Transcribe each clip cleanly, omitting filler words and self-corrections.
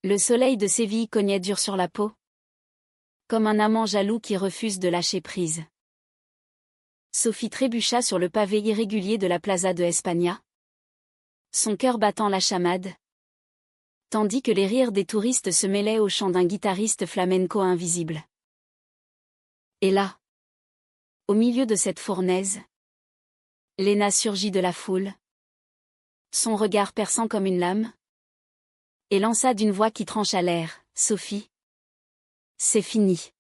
Le soleil de Séville cognait dur sur la peau, comme un amant jaloux qui refuse de lâcher prise. Sophie trébucha sur le pavé irrégulier de la plaza de España, son cœur battant la chamade, tandis que les rires des touristes se mêlaient au chant d'un guitariste flamenco invisible. Et là, au milieu de cette fournaise, Léna surgit de la foule, son regard perçant comme une lame, et lança d'une voix qui trancha l'air: « Sophie, c'est fini.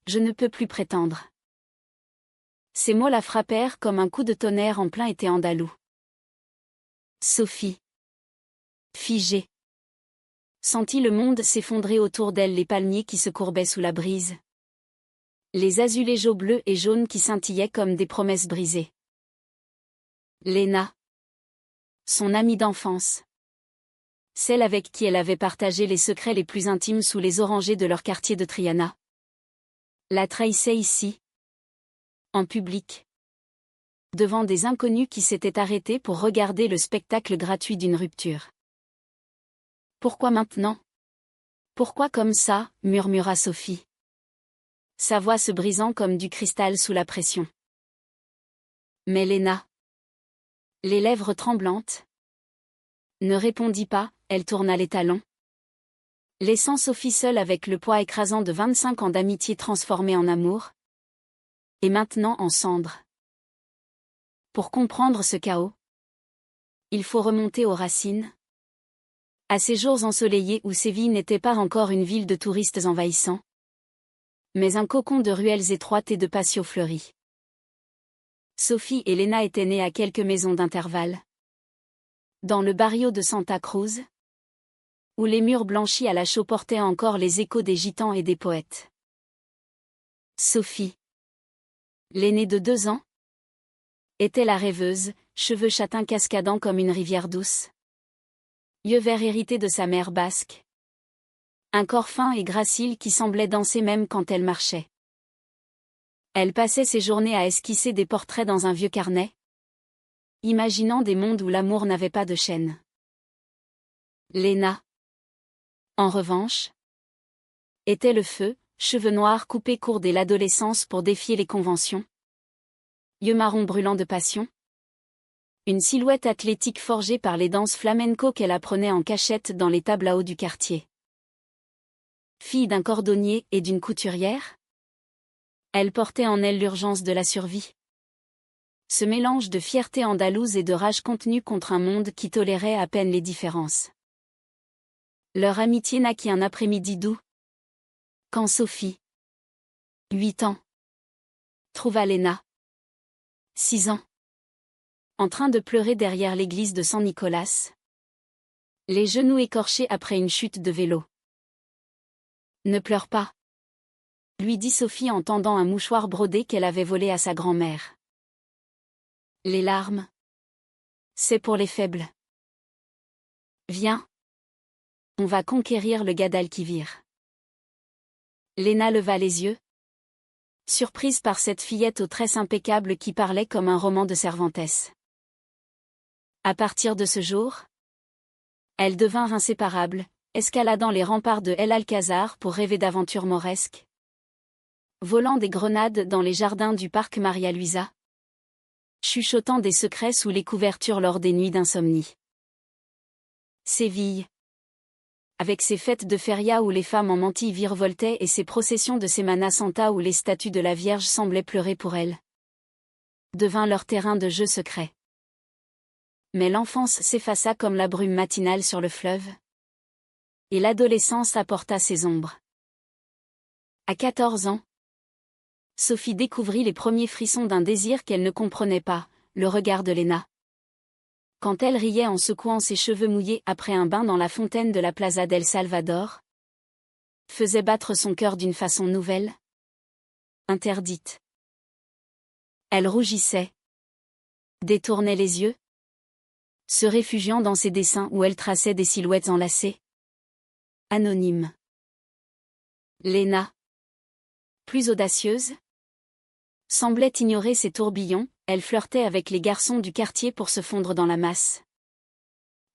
Je ne peux plus prétendre. » Ces mots la frappèrent comme un coup de tonnerre en plein été andalou. Sophie, figée, sentit le monde s'effondrer autour d'elle, les palmiers qui se courbaient sous la brise, les azulégeaux bleus et jaunes qui scintillaient comme des promesses brisées. Léna, son amie d'enfance, celle avec qui elle avait partagé les secrets les plus intimes sous les orangers de leur quartier de Triana, la trahissait ici, en public, devant des inconnus qui s'étaient arrêtés pour regarder le spectacle gratuit d'une rupture. « Pourquoi maintenant? Pourquoi comme ça ?» murmura Sophie, sa voix se brisant comme du cristal sous la pression. Mais Léna, les lèvres tremblantes, ne répondit pas. Elle tourna les talons, laissant Sophie seule avec le poids écrasant de 25 ans d'amitié transformée en amour, et maintenant en cendres. Pour comprendre ce chaos, il faut remonter aux racines, à ces jours ensoleillés où Séville n'était pas encore une ville de touristes envahissants, mais un cocon de ruelles étroites et de patios fleuris. Sophie et Léna étaient nées à quelques maisons d'intervalle, dans le barrio de Santa Cruz, où les murs blanchis à la chaux portaient encore les échos des gitans et des poètes. Sophie, l'aînée de 2 ans, était la rêveuse, cheveux châtains cascadant comme une rivière douce, yeux verts hérités de sa mère basque, un corps fin et gracile qui semblait danser même quand elle marchait. Elle passait ses journées à esquisser des portraits dans un vieux carnet, imaginant des mondes où l'amour n'avait pas de chaîne. Léna, en revanche, était le feu, cheveux noirs coupés courts dès l'adolescence pour défier les conventions, yeux marrons brûlants de passion, une silhouette athlétique forgée par les danses flamenco qu'elle apprenait en cachette dans les tablaos du quartier. Fille d'un cordonnier et d'une couturière, elle portait en elle l'urgence de la survie. Ce mélange de fierté andalouse et de rage contenue contre un monde qui tolérait à peine les différences. Leur amitié naquit un après-midi doux, quand Sophie, 8 ans, trouva Léna, 6 ans, en train de pleurer derrière l'église de San Nicolas, les genoux écorchés après une chute de vélo. « Ne pleure pas », lui dit Sophie en tendant un mouchoir brodé qu'elle avait volé à sa grand-mère. Les larmes, c'est pour les faibles. Viens, on va conquérir le Guadalquivir. Léna leva les yeux, surprise par cette fillette aux tresses impeccables qui parlait comme un roman de Cervantes. À partir de ce jour, elles devinrent inséparables, escaladant les remparts de El Alcázar pour rêver d'aventures mauresques, volant des grenades dans les jardins du parc Maria Luisa, chuchotant des secrets sous les couvertures lors des nuits d'insomnie. Séville, avec ses fêtes de feria où les femmes en mantille virevoltaient et ses processions de Semana Santa où les statues de la Vierge semblaient pleurer pour elles, devint leur terrain de jeu secret. Mais l'enfance s'effaça comme la brume matinale sur le fleuve, et l'adolescence apporta ses ombres. À 14 ans, Sophie découvrit les premiers frissons d'un désir qu'elle ne comprenait pas, le regard de Léna. Quand elle riait en secouant ses cheveux mouillés après un bain dans la fontaine de la Plaza del Salvador, faisait battre son cœur d'une façon nouvelle, interdite. Elle rougissait, détournait les yeux, se réfugiant dans ses dessins où elle traçait des silhouettes enlacées, anonymes. Léna, plus audacieuse, semblait ignorer ces tourbillons, elle flirtait avec les garçons du quartier pour se fondre dans la masse.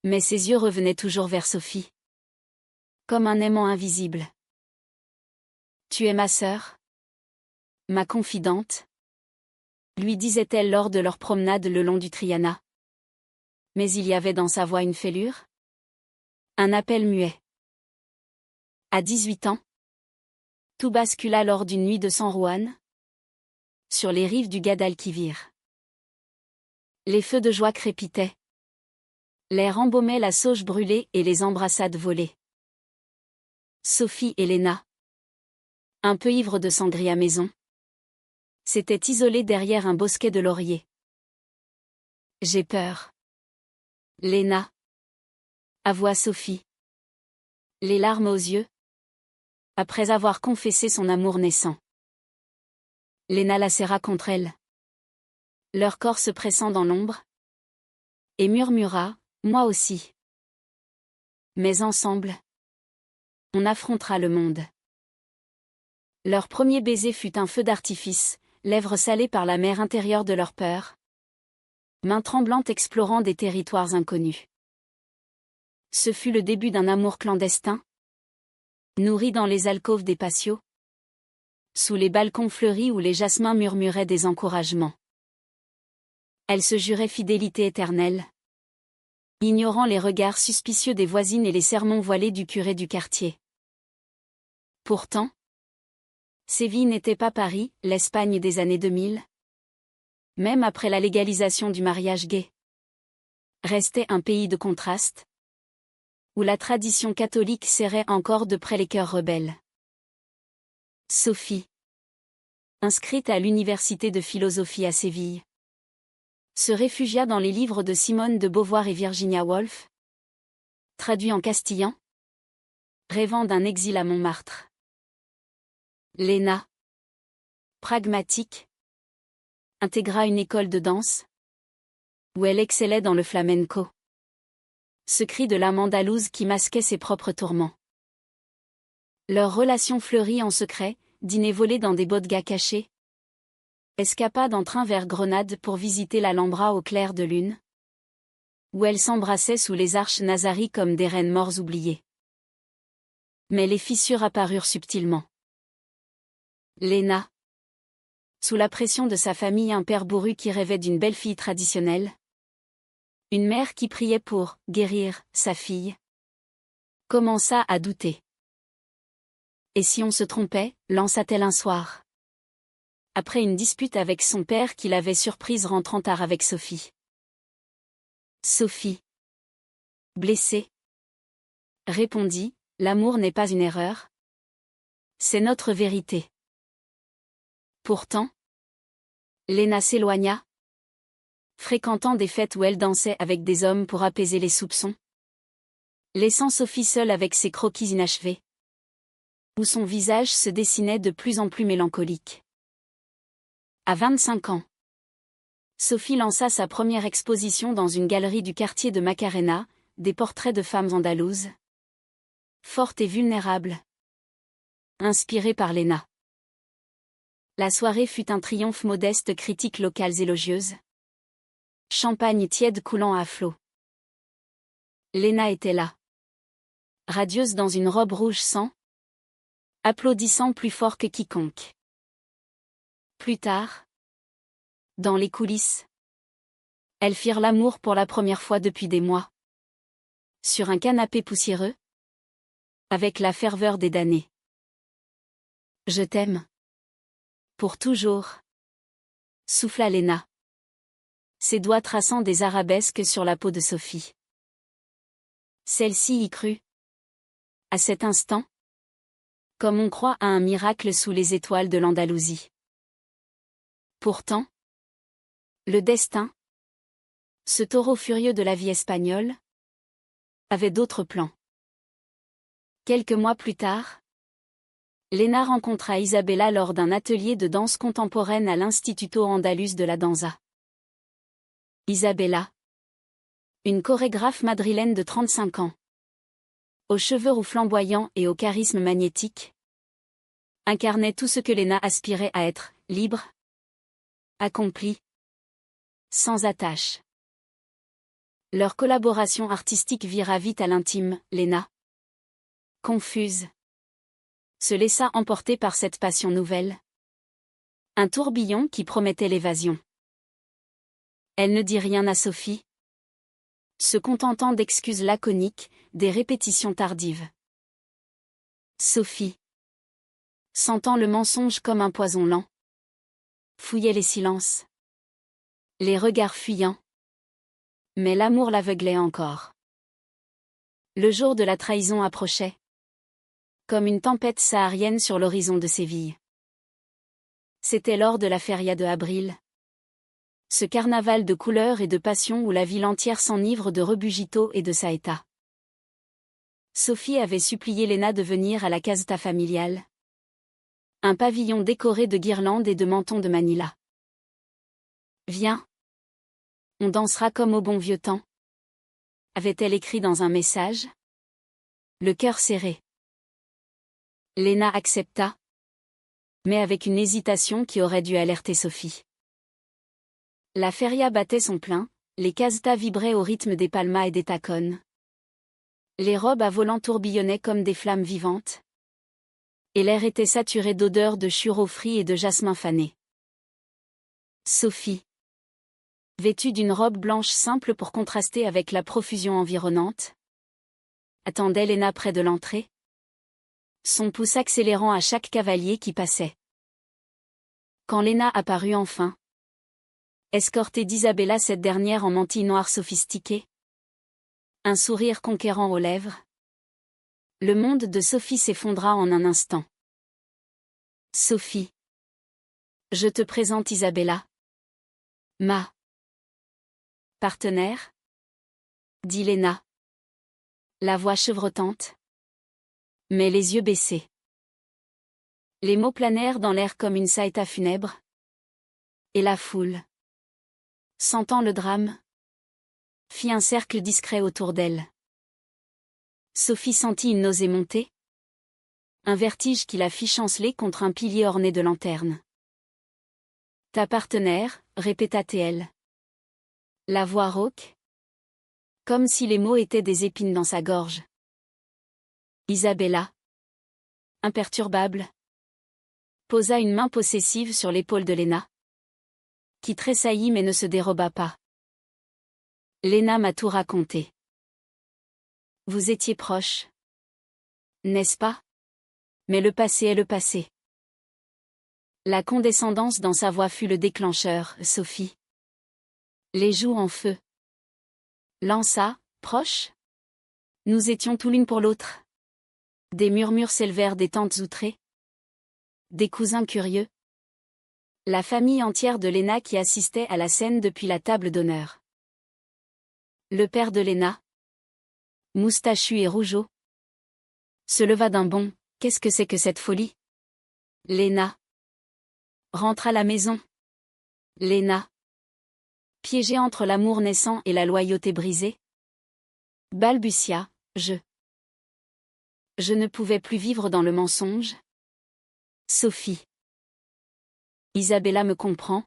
Mais ses yeux revenaient toujours vers Sophie. Comme un aimant invisible. Tu es ma sœur? Ma confidente? Lui disait-elle lors de leur promenade le long du Triana. Mais il y avait dans sa voix une fêlure? Un appel muet. À 18 ans? Tout bascula lors d'une nuit de San Juan? Sur les rives du Guadalquivir. Les feux de joie crépitaient. L'air embaumait la sauge brûlée et les embrassades volaient. Sophie et Léna, un peu ivres de sangria maison, s'étaient isolées derrière un bosquet de lauriers. J'ai peur. Léna, avoua Sophie, les larmes aux yeux, après avoir confessé son amour naissant. Léna la serra contre elle, leur corps se pressant dans l'ombre, et murmura, moi aussi. Mais ensemble, on affrontera le monde. Leur premier baiser fut un feu d'artifice, lèvres salées par la mer intérieure de leur peur, mains tremblantes explorant des territoires inconnus. Ce fut le début d'un amour clandestin, nourri dans les alcôves des patios, sous les balcons fleuris où les jasmins murmuraient des encouragements. Elles se juraient fidélité éternelle, ignorant les regards suspicieux des voisines et les sermons voilés du curé du quartier. Pourtant, Séville n'était pas Paris, l'Espagne des années 2000. Même après la légalisation du mariage gay, restait un pays de contrastes, où la tradition catholique serrait encore de près les cœurs rebelles. Sophie, inscrite à l'université de philosophie à Séville, se réfugia dans les livres de Simone de Beauvoir et Virginia Woolf, traduits en castillan, rêvant d'un exil à Montmartre. Léna, pragmatique, intégra une école de danse, où elle excellait dans le flamenco. Ce cri de l'âme andalouse qui masquait ses propres tourments. Leur relation fleurit en secret, dîners volés dans des bodegas cachés, escapades en train vers Grenade pour visiter l'Alhambra au clair de lune, où elles s'embrassaient sous les arches nazaries comme des reines morts oubliées. Mais les fissures apparurent subtilement. Léna, sous la pression de sa famille, un père bourru qui rêvait d'une belle-fille traditionnelle, une mère qui priait pour guérir sa fille, commença à douter. Et si on se trompait, lança-t-elle un soir, après une dispute avec son père qui l'avait surprise rentrant tard avec Sophie. Sophie, blessée, répondit, l'amour n'est pas une erreur. C'est notre vérité. Pourtant, Léna s'éloigna, fréquentant des fêtes où elle dansait avec des hommes pour apaiser les soupçons, laissant Sophie seule avec ses croquis inachevés, où son visage se dessinait de plus en plus mélancolique. À 25 ans, Sophie lança sa première exposition dans une galerie du quartier de Macarena, des portraits de femmes andalouses, fortes et vulnérables, inspirées par Léna. La soirée fut un triomphe modeste, critiques locales élogieuses. Champagne tiède coulant à flots. Léna était là. Radieuse dans une robe rouge sang, applaudissant plus fort que quiconque. Plus tard, dans les coulisses, elles firent l'amour pour la première fois depuis des mois. Sur un canapé poussiéreux, avec la ferveur des damnés. Je t'aime. Pour toujours. Souffla Léna, ses doigts traçant des arabesques sur la peau de Sophie. Celle-ci y crut. À cet instant, comme on croit à un miracle sous les étoiles de l'Andalousie. Pourtant, le destin, ce taureau furieux de la vie espagnole, avait d'autres plans. Quelques mois plus tard, Léna rencontra Isabella lors d'un atelier de danse contemporaine à l'Instituto Andaluz de la Danza. Isabella, une chorégraphe madrilène de 35 ans, aux cheveux roux flamboyants et au charisme magnétique, incarnait tout ce que Léna aspirait à être, libre, accomplie, sans attache. Leur collaboration artistique vira vite à l'intime, Léna, confuse, se laissa emporter par cette passion nouvelle. Un tourbillon qui promettait l'évasion. Elle ne dit rien à Sophie, se contentant d'excuses laconiques, des répétitions tardives. Sophie, sentant le mensonge comme un poison lent, fouillait les silences, les regards fuyants. Mais l'amour l'aveuglait encore. Le jour de la trahison approchait, comme une tempête saharienne sur l'horizon de Séville. C'était lors de la feria de avril. Ce carnaval de couleurs et de passion où la ville entière s'enivre de rebugito et de saeta. Sophie avait supplié Léna de venir à la caseta familiale. Un pavillon décoré de guirlandes et de mantons de Manila. Viens. On dansera comme au bon vieux temps. Avait-elle écrit dans un message? Le cœur serré. Léna accepta, mais avec une hésitation qui aurait dû alerter Sophie. La feria battait son plein, les casetas vibraient au rythme des palmas et des tacones. Les robes à volants tourbillonnaient comme des flammes vivantes. Et l'air était saturé d'odeurs de churros frits et de jasmin fané. Sophie, vêtue d'une robe blanche simple pour contraster avec la profusion environnante, attendait Léna près de l'entrée, son pouce accélérant à chaque cavalier qui passait. Quand Léna apparut enfin, escortée d'Isabella, cette dernière en mantille noire sophistiquée, un sourire conquérant aux lèvres, le monde de Sophie s'effondra en un instant. Sophie, je te présente Isabella. Ma partenaire, dit Léna, la voix chevrotante, mais les yeux baissés. Les mots planèrent dans l'air comme une saeta funèbre. Et la foule, sentant le drame, fit un cercle discret autour d'elle. Sophie sentit une nausée monter, un vertige qui la fit chanceler contre un pilier orné de lanternes. Ta partenaire, répéta-t-elle. La voix rauque, comme si les mots étaient des épines dans sa gorge. Isabella, imperturbable, posa une main possessive sur l'épaule de Léna, qui tressaillit mais ne se déroba pas. Léna m'a tout raconté. Vous étiez proches, n'est-ce pas? Mais le passé est le passé. La condescendance dans sa voix fut le déclencheur, Sophie. Les joues en feu. Lança, proche? Nous étions tout l'une pour l'autre. Des murmures s'élevèrent des tantes outrées. Des cousins curieux. La famille entière de Léna qui assistait à la scène depuis la table d'honneur. Le père de Léna, moustachu et rougeau, se leva d'un bond. Qu'est-ce que c'est que cette folie? Léna rentre à la maison. Léna, piégée entre l'amour naissant et la loyauté brisée, balbutia, je ne pouvais plus vivre dans le mensonge. Sophie. Isabella me comprend.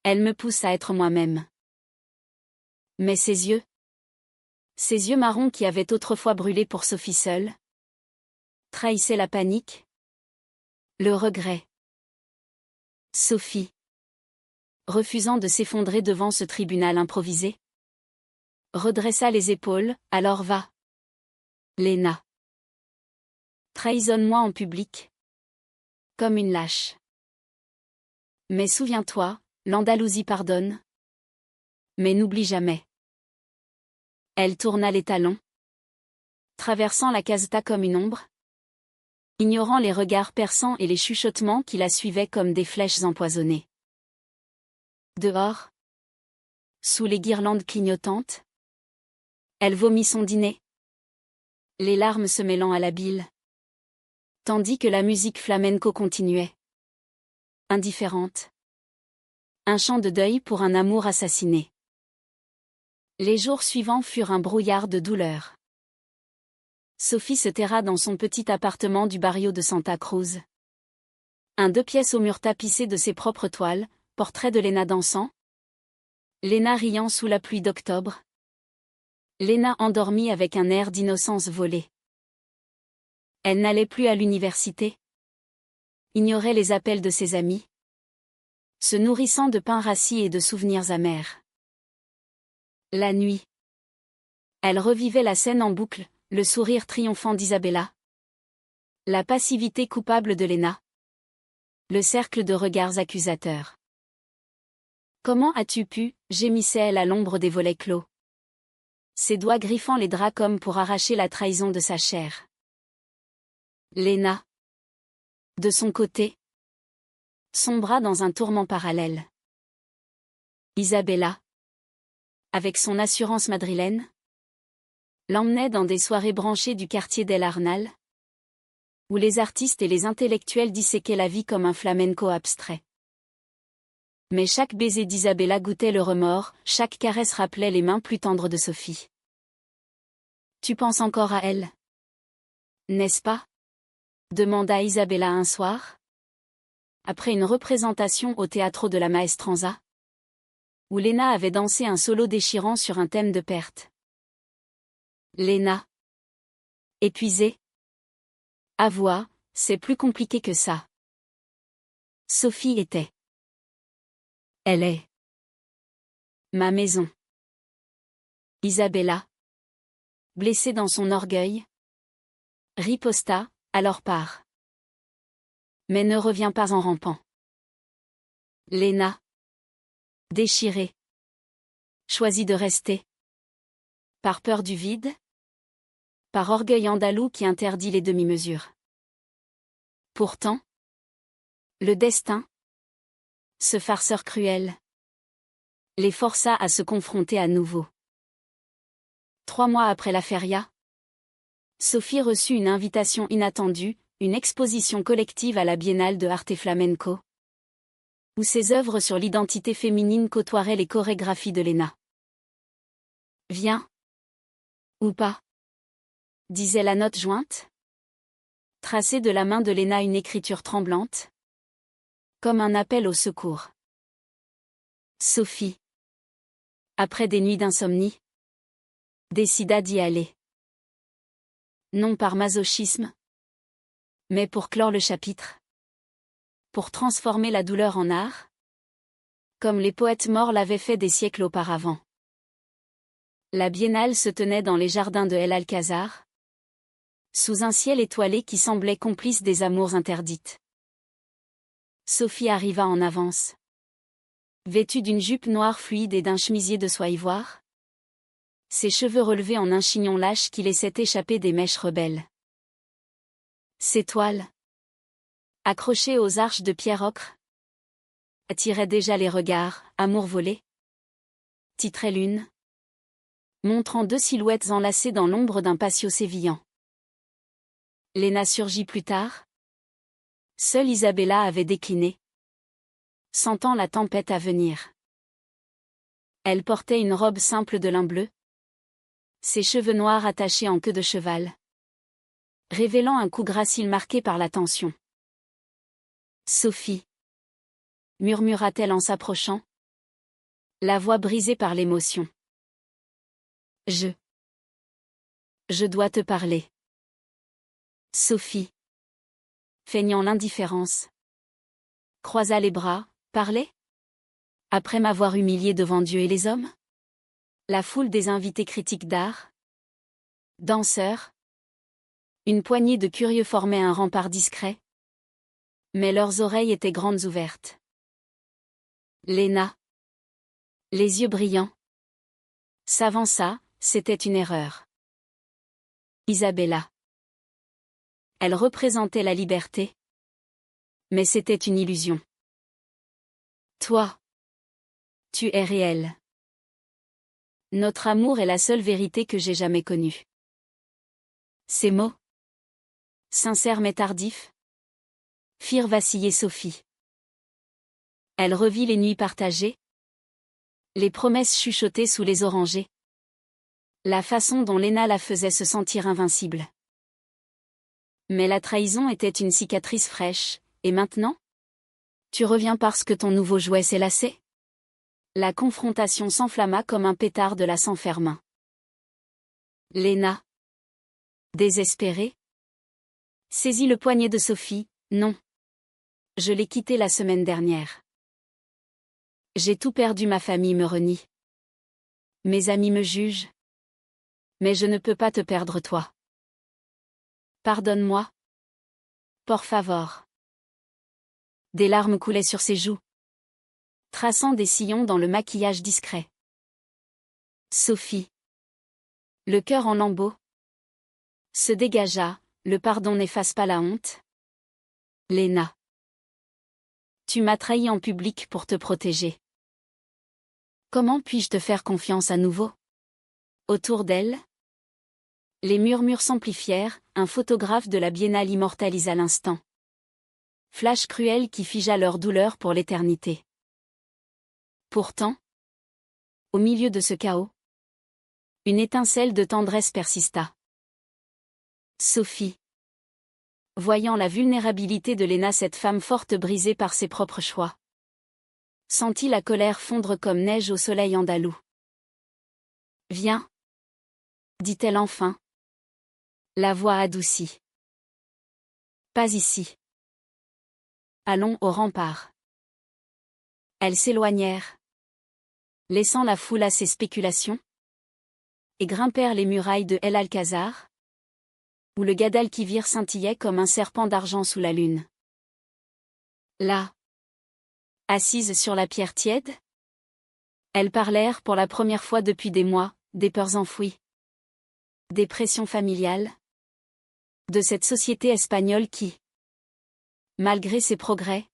Elle me pousse à être moi-même. Mais ses yeux marrons qui avaient autrefois brûlé pour Sophie seule, trahissaient la panique, le regret. Sophie, refusant de s'effondrer devant ce tribunal improvisé, redressa les épaules. Alors va. Léna. Trahissonne-moi en public. Comme une lâche. Mais souviens-toi, l'Andalousie pardonne. Mais n'oublie jamais. Elle tourna les talons, traversant la caseta comme une ombre, ignorant les regards perçants et les chuchotements qui la suivaient comme des flèches empoisonnées. Dehors, sous les guirlandes clignotantes, elle vomit son dîner, les larmes se mêlant à la bile, tandis que la musique flamenco continuait. Indifférente. Un chant de deuil pour un amour assassiné. Les jours suivants furent un brouillard de douleur. Sophie se terra dans son petit appartement du barrio de Santa Cruz. Un 2 pièces au mur tapissé de ses propres toiles, portrait de Léna dansant. Léna riant sous la pluie d'octobre. Léna endormie avec un air d'innocence volée. Elle n'allait plus à l'université. Ignorait les appels de ses amis. Se nourrissant de pain rassis et de souvenirs amers. La nuit. Elle revivait la scène en boucle, le sourire triomphant d'Isabella. La passivité coupable de Léna. Le cercle de regards accusateurs. Comment as-tu pu, gémissait-elle à l'ombre des volets clos. Ses doigts griffant les draps comme pour arracher la trahison de sa chair. Léna. De son côté. Sombra dans un tourment parallèle. Isabella. Avec son assurance madrilène. L'emmenait dans des soirées branchées du quartier d'El Arnal. Où les artistes et les intellectuels disséquaient la vie comme un flamenco abstrait. Mais chaque baiser d'Isabella goûtait le remords, chaque caresse rappelait les mains plus tendres de Sophie. Tu penses encore à elle? N'est-ce pas? Demanda Isabella un soir. Après une représentation au Teatro de la Maestranza. Où Léna avait dansé un solo déchirant sur un thème de perte. Léna. Épuisée. Avoua, c'est plus compliqué que ça. Sophie était. Elle est. Ma maison. Isabella. Blessée dans son orgueil. Riposta, alors part. Mais ne reviens pas en rampant. Léna. Déchirée. Choisit de rester. Par peur du vide? Par orgueil andalou qui interdit les demi-mesures. Pourtant, le destin, ce farceur cruel, les força à se confronter à nouveau. 3 mois après la feria, Sophie reçut une invitation inattendue, une exposition collective à la Biennale de Arte Flamenco, où ses œuvres sur l'identité féminine côtoieraient les chorégraphies de Léna. Viens. Ou pas. Disait la note jointe. Tracée de la main de Léna une écriture tremblante. Comme un appel au secours. Sophie. Après des nuits d'insomnie. Décida d'y aller. Non par masochisme. Mais pour clore le chapitre. Pour transformer la douleur en art. Comme les poètes morts l'avaient fait des siècles auparavant. La biennale se tenait dans les jardins de El Alcázar. Sous un ciel étoilé qui semblait complice des amours interdites. Sophie arriva en avance. Vêtue d'une jupe noire fluide et d'un chemisier de soie ivoire. Ses cheveux relevés en un chignon lâche qui laissait échapper des mèches rebelles. Ses toiles, accrochées aux arches de pierre ocre, attiraient déjà les regards, amour volé. Titrait l'une, montrant 2 silhouettes enlacées dans l'ombre d'un patio sévillant. Léna surgit plus tard. Seule Isabella avait décliné. Sentant la tempête à venir. Elle portait une robe simple de lin bleu. Ses cheveux noirs attachés en queue de cheval. Révélant un cou gracile marqué par la tension. Sophie. Murmura-t-elle en s'approchant. La voix brisée par l'émotion. Je dois te parler. Sophie. Feignant l'indifférence. Croisa les bras, parlait? Après m'avoir humilié devant Dieu et les hommes? La foule des invités critiques d'art? Danseurs? Une poignée de curieux formait un rempart discret. Mais leurs oreilles étaient grandes ouvertes. Léna. Les yeux brillants. S'avança, c'était une erreur. Isabella. Elle représentait la liberté. Mais c'était une illusion. Toi. Tu es réel. Notre amour est la seule vérité que j'ai jamais connue. Ces mots, sincères mais tardifs, firent vaciller Sophie. Elle revit les nuits partagées, les promesses chuchotées sous les orangers, la façon dont Léna la faisait se sentir invincible. Mais la trahison était une cicatrice fraîche, et maintenant? Tu reviens parce que ton nouveau jouet s'est lassé? La confrontation s'enflamma comme un pétard de la San-Fermin. Léna. Désespérée. Saisis le poignet de Sophie. Non. Je l'ai quitté la semaine dernière. J'ai tout perdu, ma famille me renie. Mes amis me jugent. Mais je ne peux pas te perdre toi. Pardonne-moi. Por favor. Des larmes coulaient sur ses joues, traçant des sillons dans le maquillage discret. Sophie. Le cœur en lambeaux. Se dégagea, le pardon n'efface pas la honte. Léna. Tu m'as trahi en public pour te protéger. Comment puis-je te faire confiance à nouveau? Autour d'elle, les murmures s'amplifièrent, un photographe de la biennale immortalisa l'instant. Flash cruel qui figea leur douleur pour l'éternité. Pourtant, au milieu de ce chaos, une étincelle de tendresse persista. Sophie. Voyant la vulnérabilité de Léna, cette femme forte brisée par ses propres choix, sentit la colère fondre comme neige au soleil andalou. Viens, dit-elle enfin, la voix adoucie. Pas ici. Allons au rempart. Elles s'éloignèrent, laissant la foule à ses spéculations, et grimpèrent les murailles de El Alcázar, où le Guadalquivir scintillait comme un serpent d'argent sous la lune. Là, assises sur la pierre tiède, elles parlèrent pour la première fois depuis des mois, des peurs enfouies, des pressions familiales, de cette société espagnole qui, malgré ses progrès,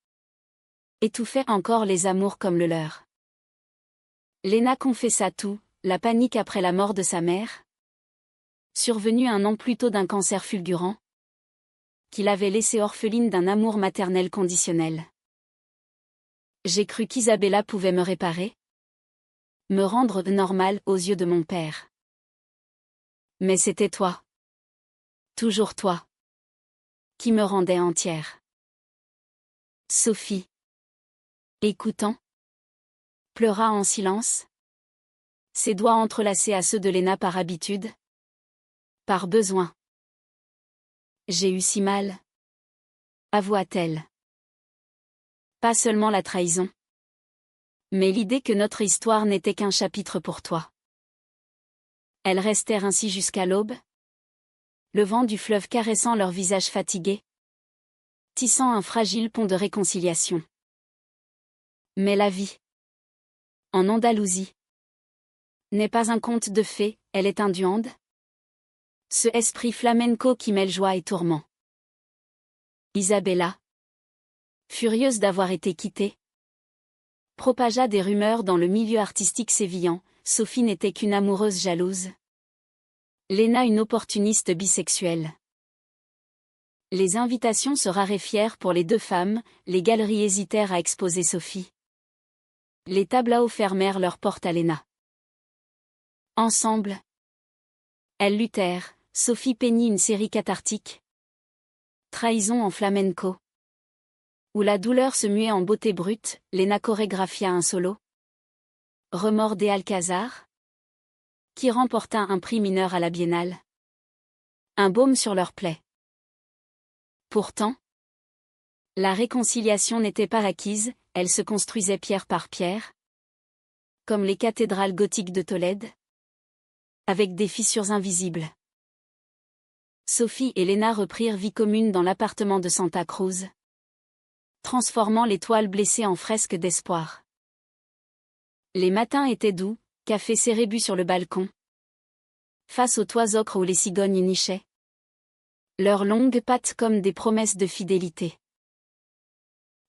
étouffait encore les amours comme le leur. Léna confessa tout, la panique après la mort de sa mère, survenue 1 an plus tôt d'un cancer fulgurant, qui l'avait laissée orpheline d'un amour maternel conditionnel. J'ai cru qu'Isabella pouvait me réparer, me rendre normale aux yeux de mon père. Mais c'était toi. Toujours toi. Qui me rendait entière. Sophie. Écoutant. Pleura en silence. Ses doigts entrelacés à ceux de Léna par habitude. Par besoin. J'ai eu si mal. Avoua-t-elle. Pas seulement la trahison, mais l'idée que notre histoire n'était qu'un chapitre pour toi. Elles restèrent ainsi jusqu'à l'aube, le vent du fleuve caressant leurs visages fatigués, tissant un fragile pont de réconciliation. Mais la vie, en Andalousie, n'est pas un conte de fées, elle est un duande. Ce esprit flamenco qui mêle joie et tourment. Isabella, furieuse d'avoir été quittée, propagea des rumeurs dans le milieu artistique sévillan. Sophie n'était qu'une amoureuse jalouse. Léna une opportuniste bisexuelle. Les invitations se raréfièrent pour les 2 femmes, les galeries hésitèrent à exposer Sophie. Les tableaux fermèrent leurs portes à Léna. Ensemble, elles luttèrent. Sophie peignit une série cathartique. Trahison en flamenco. Où la douleur se muait en beauté brute, Léna chorégraphia un solo. Remords des Alcázar. Qui remporta un prix mineur à la biennale. Un baume sur leurs plaies. Pourtant, la réconciliation n'était pas acquise, elle se construisait pierre par pierre. Comme les cathédrales gothiques de Tolède. Avec des fissures invisibles. Sophie et Léna reprirent vie commune dans l'appartement de Santa Cruz, transformant les toiles blessées en fresques d'espoir. Les matins étaient doux, café serré bu sur le balcon, face aux toits ocre où les cigognes nichaient, leurs longues pattes comme des promesses de fidélité.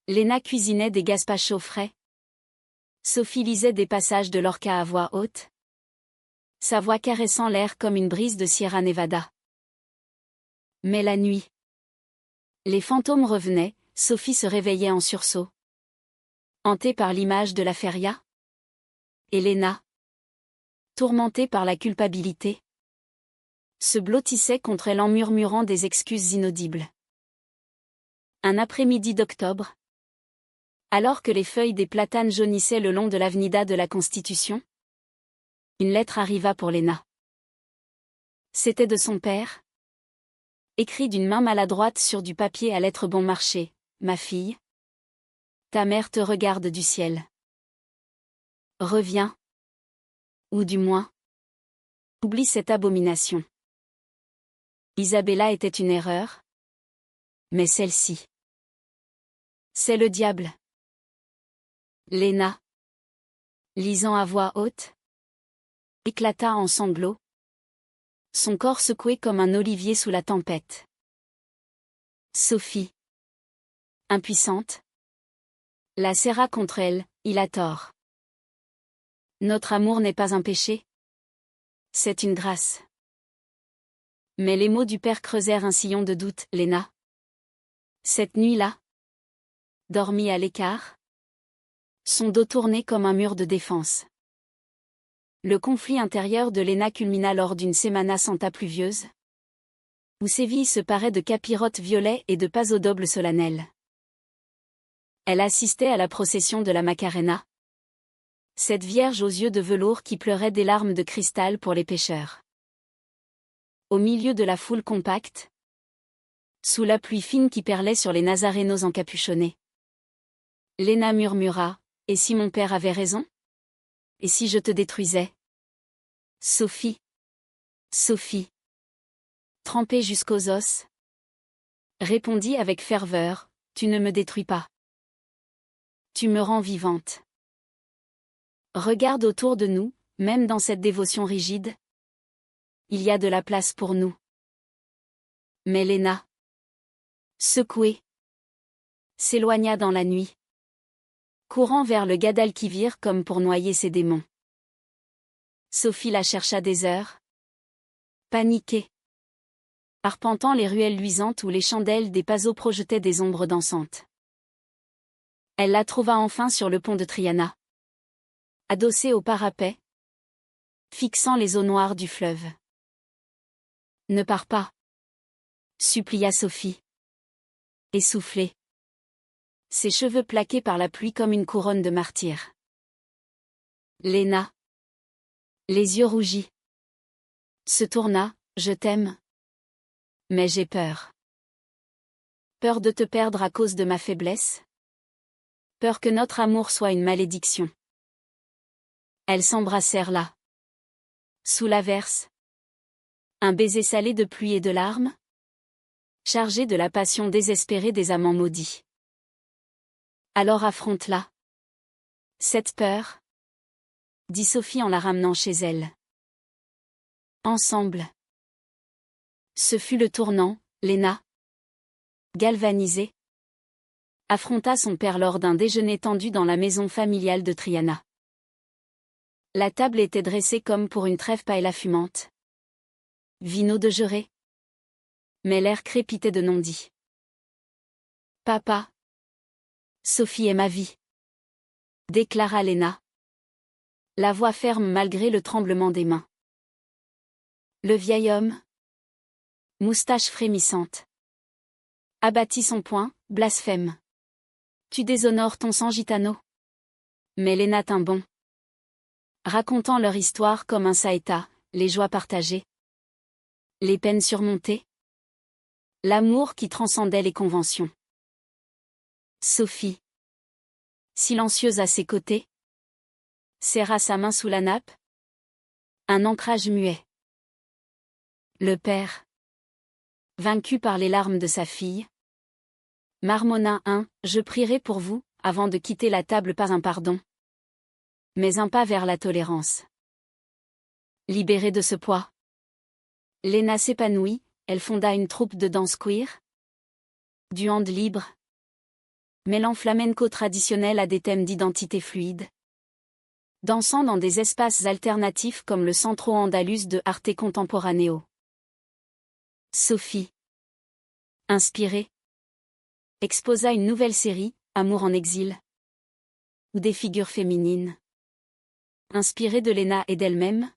Léna cuisinait des gazpachos frais. Sophie lisait des passages de Lorca à voix haute, sa voix caressant l'air comme une brise de Sierra Nevada. Mais la nuit, les fantômes revenaient, Sophie se réveillait en sursaut, hantée par l'image de la feria. Et Léna, tourmentée par la culpabilité, se blottissait contre elle en murmurant des excuses inaudibles. Un après-midi d'octobre, alors que les feuilles des platanes jaunissaient le long de l'avenida de la Constitution, une lettre arriva pour Léna. C'était de son père, Écrit d'une main maladroite sur du papier à lettres bon marché. Ma fille. Ta mère te regarde du ciel. Reviens. Ou du moins. Oublie cette abomination. Isabella était une erreur. Mais celle-ci. C'est le diable. Léna, lisant à voix haute, éclata en sanglots. Son corps secoué comme un olivier sous la tempête. Sophie, impuissante, la serra contre elle. Il a tort. Notre amour n'est pas un péché. C'est une grâce. Mais les mots du père creusèrent un sillon de doute. Léna. Cette nuit-là, dormit à l'écart, son dos tourné comme un mur de défense. Le conflit intérieur de Léna culmina lors d'une Semana Santa pluvieuse, où Séville se parait de capirotes violets et de pasodobles solennels. Elle assistait à la procession de la Macarena, cette vierge aux yeux de velours qui pleurait des larmes de cristal pour les pécheurs. Au milieu de la foule compacte, sous la pluie fine qui perlait sur les nazarénos encapuchonnés, Léna murmura, « Et si mon père avait raison? Et si je te détruisais? » Sophie. Sophie. Trempée jusqu'aux os, répondit avec ferveur, « Tu ne me détruis pas. Tu me rends vivante. Regarde autour de nous, même dans cette dévotion rigide. Il y a de la place pour nous. » Mais Léna, secouée, s'éloigna dans la nuit, courant vers le Guadalquivir comme pour noyer ses démons. Sophie la chercha des heures, paniquée, arpentant les ruelles luisantes où les chandelles des pasos projetaient des ombres dansantes. Elle la trouva enfin sur le pont de Triana, adossée au parapet, fixant les eaux noires du fleuve. « Ne pars pas, » supplia Sophie, essoufflée, ses cheveux plaqués par la pluie comme une couronne de martyr. Léna, les yeux rougis, se tourna, « Je t'aime. Mais j'ai peur. Peur de te perdre à cause de ma faiblesse. Peur que notre amour soit une malédiction. » Elles s'embrassèrent là, sous l'averse. Un baiser salé de pluie et de larmes, chargé de la passion désespérée des amants maudits. Alors affronte-la. Cette peur, dit Sophie en la ramenant chez elle. Ensemble. Ce fut le tournant. Léna, galvanisée, affronta son père lors d'un déjeuner tendu dans la maison familiale de Triana. La table était dressée comme pour une trêve paella fumante. Vino de gelée. Mais l'air crépitait de non-dit. Papa. Sophie est ma vie, déclara Léna, la voix ferme malgré le tremblement des mains. Le vieil homme, moustache frémissante, abattit son poing, blasphème. Tu déshonores ton sang gitano. Mais Léna tint bon, racontant leur histoire comme un saëta, les joies partagées, les peines surmontées, l'amour qui transcendait les conventions. Sophie, silencieuse à ses côtés, serra sa main sous la nappe. Un ancrage muet. Le père, vaincu par les larmes de sa fille, marmonna un « Je prierai pour vous » avant de quitter la table, pas un pardon, mais un pas vers la tolérance. Libérée de ce poids, Léna s'épanouit, elle fonda une troupe de danse queer, du hand libre, mêlant flamenco traditionnel à des thèmes d'identité fluide, dansant dans des espaces alternatifs comme le Centro Andaluz de Arte Contemporaneo. Sophie, inspirée, exposa une nouvelle série, Amour en exil, où des figures féminines, inspirées de Léna et d'elle-même,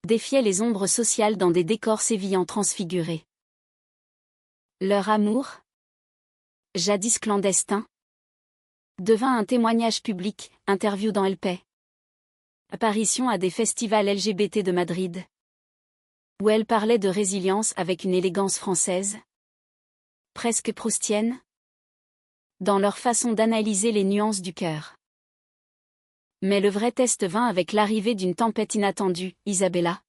défiaient les ombres sociales dans des décors sévillans transfigurés. Leur amour, jadis clandestin, devint un témoignage public, interview dans El País, apparition à des festivals LGBT de Madrid, où elle parlait de résilience avec une élégance française, presque proustienne, dans leur façon d'analyser les nuances du cœur. Mais le vrai test vint avec l'arrivée d'une tempête inattendue, Isabella,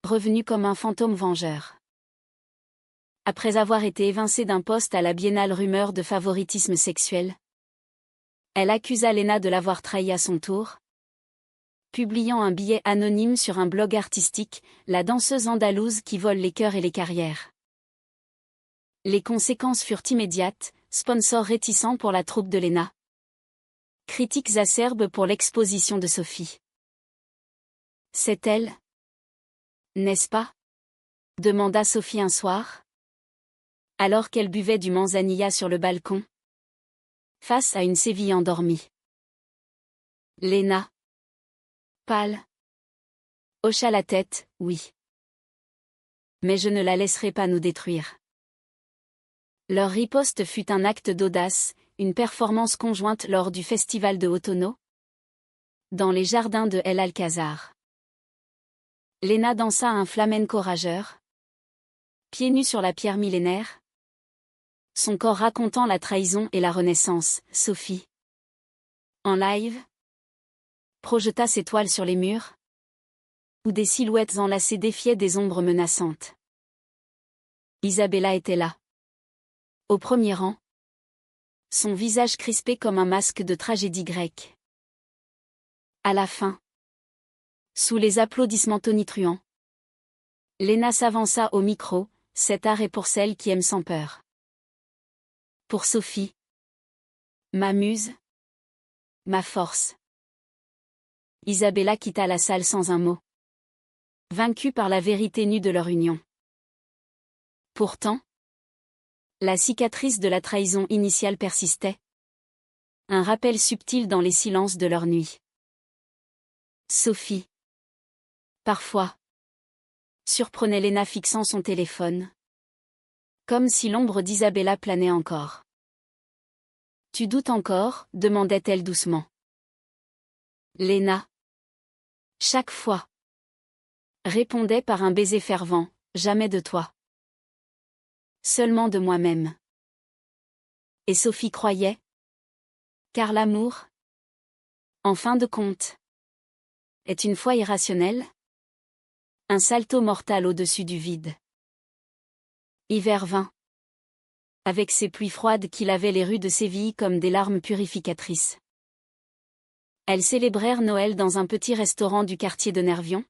revenue comme un fantôme vengeur. Après avoir été évincée d'un poste à la Biennale rumeur de favoritisme sexuel, elle accusa Léna de l'avoir trahie à son tour, publiant un billet anonyme sur un blog artistique, la danseuse andalouse qui vole les cœurs et les carrières. Les conséquences furent immédiates, sponsor réticent pour la troupe de Léna. Critiques acerbes pour l'exposition de Sophie. C'est elle, n'est-ce pas? Demanda Sophie un soir, alors qu'elle buvait du manzanilla sur le balcon, face à une Séville endormie. Léna, pâle, hocha la tête, oui. Mais je ne la laisserai pas nous détruire. Leur riposte fut un acte d'audace, une performance conjointe lors du festival de Otono, dans les jardins de El Alcázar. Léna dansa un flamenco rageur, pieds nus sur la pierre millénaire, son corps racontant la trahison et la renaissance. Sophie, en live, projeta ses toiles sur les murs, où des silhouettes enlacées défiaient des ombres menaçantes. Isabella était là, au premier rang, son visage crispé comme un masque de tragédie grecque. À la fin, sous les applaudissements tonitruants, Léna s'avança au micro, cet art est pour celle qui aime sans peur. Pour Sophie, ma muse, ma force. Isabella quitta la salle sans un mot, vaincue par la vérité nue de leur union. Pourtant, la cicatrice de la trahison initiale persistait, un rappel subtil dans les silences de leur nuit. Sophie, parfois, surprenait Léna fixant son téléphone, comme si l'ombre d'Isabella planait encore. Tu doutes encore, demandait-elle doucement. Léna, chaque fois, répondait par un baiser fervent, jamais de toi. Seulement de moi-même. Et Sophie croyait, car l'amour, en fin de compte, est une foi irrationnelle, un salto mortal au-dessus du vide. Hiver vint, avec ses pluies froides qui lavaient les rues de Séville comme des larmes purificatrices. Elles célébrèrent Noël dans un petit restaurant du quartier de Nervion,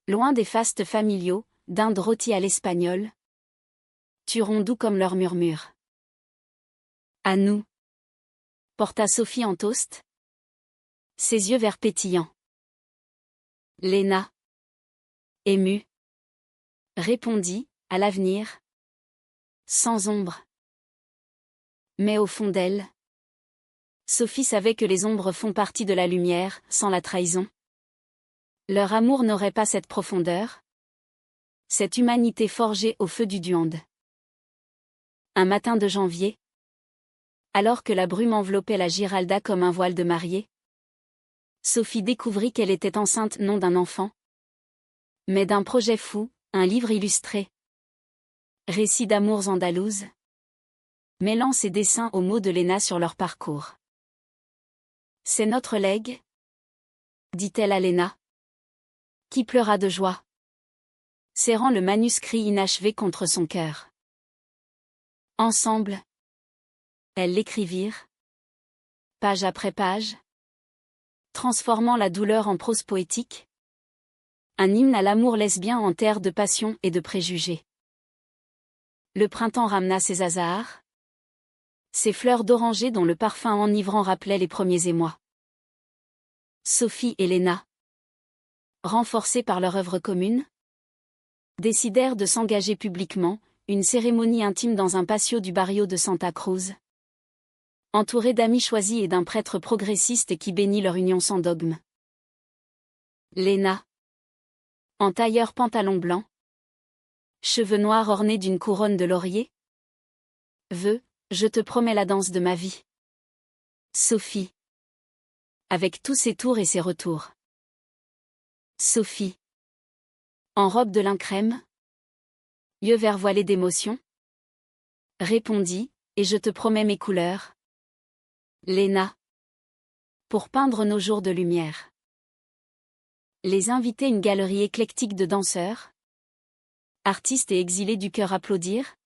loin des fastes familiaux, dindes rôties à l'espagnol, turons doux comme leur murmure. À nous, porta Sophie en toast, ses yeux verts pétillants. Léna, émue, répondit, à l'avenir, sans ombre. Mais au fond d'elle, Sophie savait que les ombres font partie de la lumière, sans la trahison. Leur amour n'aurait pas cette profondeur, cette humanité forgée au feu du Duande. Un matin de janvier, alors que la brume enveloppait la Giralda comme un voile de mariée, Sophie découvrit qu'elle était enceinte non d'un enfant, mais d'un projet fou, un livre illustré. Récits d'amours andalouses, mêlant ses dessins aux mots de Léna sur leur parcours. C'est notre legs, dit-elle à Léna, qui pleura de joie, serrant le manuscrit inachevé contre son cœur. Ensemble, elles l'écrivirent, page après page, transformant la douleur en prose poétique, un hymne à l'amour lesbien en terre de passion et de préjugés. Le printemps ramena ses hasards, ces fleurs d'oranger dont le parfum enivrant rappelait les premiers émois. Sophie et Léna, renforcées par leur œuvre commune, décidèrent de s'engager publiquement, une cérémonie intime dans un patio du barrio de Santa Cruz, entourée d'amis choisis et d'un prêtre progressiste qui bénit leur union sans dogme. Léna, en tailleur pantalon blanc, cheveux noirs ornés d'une couronne de laurier, veux, je te promets la danse de ma vie. Sophie, avec tous ses tours et ses retours. Sophie, En robe de lin crème? Yeux verts voilés d'émotion? Répondit, et je te promets mes couleurs. Léna. Pour peindre nos jours de lumière. Les inviter une galerie éclectique de danseurs? Artistes et exilés du cœur applaudir?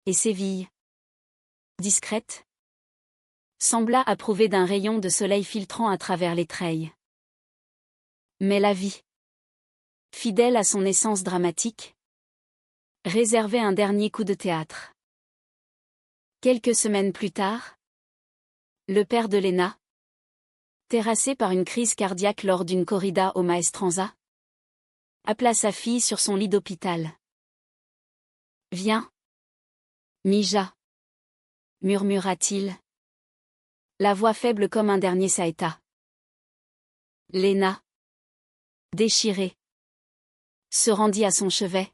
Et Séville, discrète, sembla approuver d'un rayon de soleil filtrant à travers les treilles. Mais la vie, fidèle à son essence dramatique, réservait un dernier coup de théâtre. Quelques semaines plus tard, le père de Léna, terrassé par une crise cardiaque lors d'une corrida au Maestranza, appela sa fille sur son lit d'hôpital. « Viens. Mija. » murmura-t-il. La voix faible comme un dernier saëta. Léna, déchirée, se rendit à son chevet.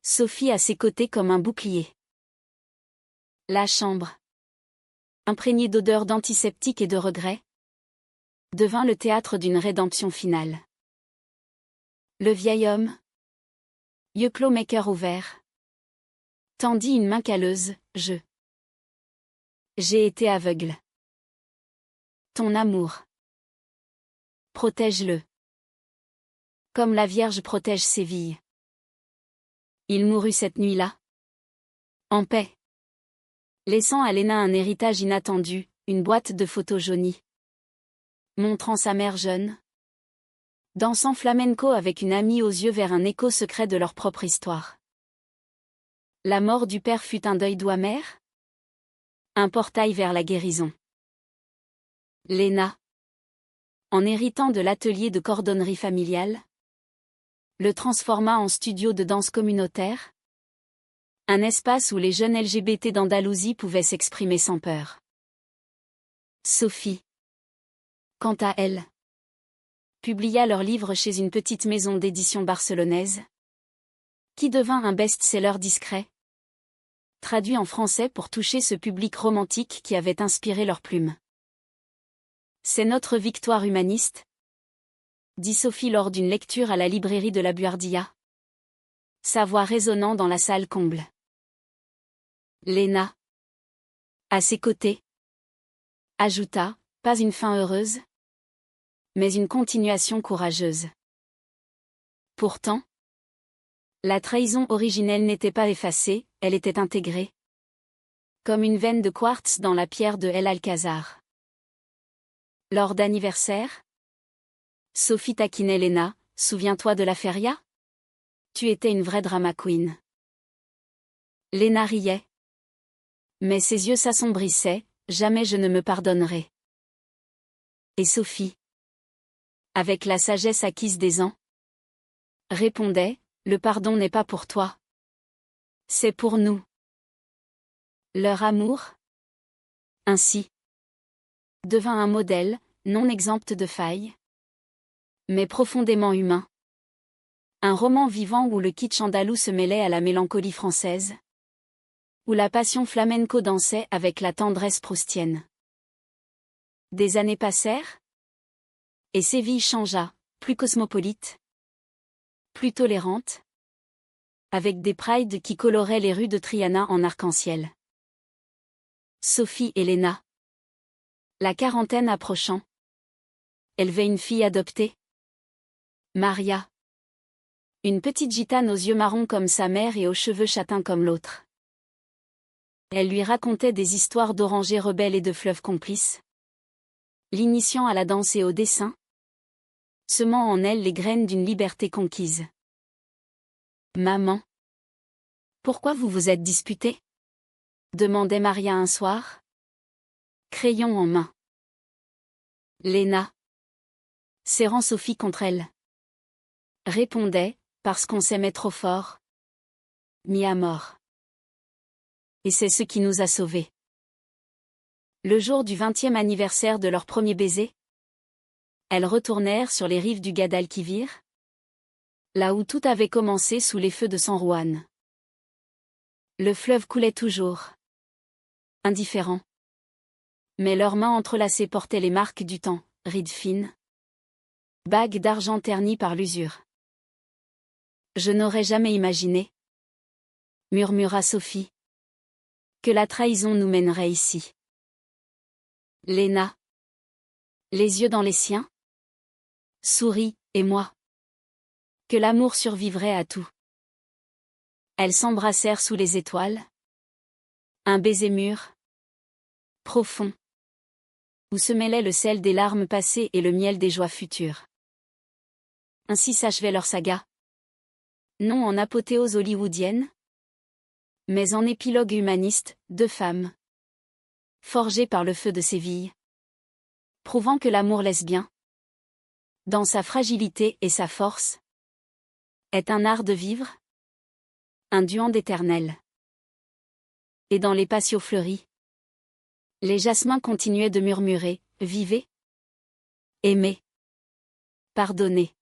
Sophie à ses côtés comme un bouclier. La chambre, imprégnée d'odeurs d'antiseptique et de regret, devint le théâtre d'une rédemption finale. Le vieil homme, yeux clos mais cœur ouvert, tendit une main calleuse. J'ai été aveugle. Ton amour. Protège-le. Comme la Vierge protège Séville. Il mourut cette nuit-là. En paix. Laissant à Léna un héritage inattendu, une boîte de photos jaunie. Montrant sa mère jeune. Dansant flamenco avec une amie aux yeux vers un écho secret de leur propre histoire. La mort du père fut un deuil doux amer? Un portail vers la guérison. Léna, en héritant de l'atelier de cordonnerie familiale, le transforma en studio de danse communautaire. Un espace où les jeunes LGBT d'Andalousie pouvaient s'exprimer sans peur. Sophie, quant à elle, publia leur livre chez une petite maison d'édition barcelonaise, qui devint un best-seller discret, traduit en français pour toucher ce public romantique qui avait inspiré leurs plumes. C'est notre victoire humaniste, dit Sophie lors d'une lecture à la librairie de la Buhardilla. Sa voix résonnant dans la salle comble. Léna, à ses côtés, ajouta, pas une fin heureuse, mais une continuation courageuse. Pourtant, la trahison originelle n'était pas effacée, elle était intégrée. Comme une veine de quartz dans la pierre de El Alcázar. Lors d'anniversaire, Sophie taquinait Léna, souviens-toi de la feria? Tu étais une vraie drama queen. Léna riait. Mais ses yeux s'assombrissaient, jamais je ne me pardonnerai. Et Sophie, avec la sagesse acquise des ans, répondait, le pardon n'est pas pour toi. C'est pour nous. Leur amour, ainsi, devint un modèle, non exempt de failles, mais profondément humain. Un roman vivant où le kitsch andalou se mêlait à la mélancolie française, où la passion flamenco dansait avec la tendresse proustienne. Des années passèrent, et Séville changea, plus cosmopolite, plus tolérante, avec des prides qui coloraient les rues de Triana en arc-en-ciel. Sophie et Léna, la quarantaine approchant, élevaient une fille adoptée. Maria, une petite gitane aux yeux marrons comme sa mère et aux cheveux châtains comme l'autre. Elle lui racontait des histoires d'orangers rebelles et de fleuves complices, l'initiant à la danse et au dessin, semant en elle les graines d'une liberté conquise. Maman, pourquoi vous vous êtes disputée? Demandait Maria un soir, crayon en main. Léna, serrant Sophie contre elle, répondait, parce qu'on s'aimait trop fort. Mis à mort. Et c'est ce qui nous a sauvés. Le jour du 20e anniversaire de leur premier baiser, elles retournèrent sur les rives du Guadalquivir, là où tout avait commencé sous les feux de San Juan. Le fleuve coulait toujours, indifférent. Mais leurs mains entrelacées portaient les marques du temps, rides fines, bagues d'argent ternies par l'usure. Je n'aurais jamais imaginé, murmura Sophie, que la trahison nous mènerait ici. Léna, les yeux dans les siens, sourit, et moi, que l'amour survivrait à tout. Elles s'embrassèrent sous les étoiles. Un baiser mûr, profond, où se mêlait le sel des larmes passées et le miel des joies futures. Ainsi s'achevait leur saga. Non en apothéose hollywoodienne, mais en épilogue humaniste, deux femmes, forgées par le feu de Séville, prouvant que l'amour lesbien, dans sa fragilité et sa force, est un art de vivre, un duan d'éternel. Et dans les patios fleuris, les jasmins continuaient de murmurer, vivez, aimez, pardonnez.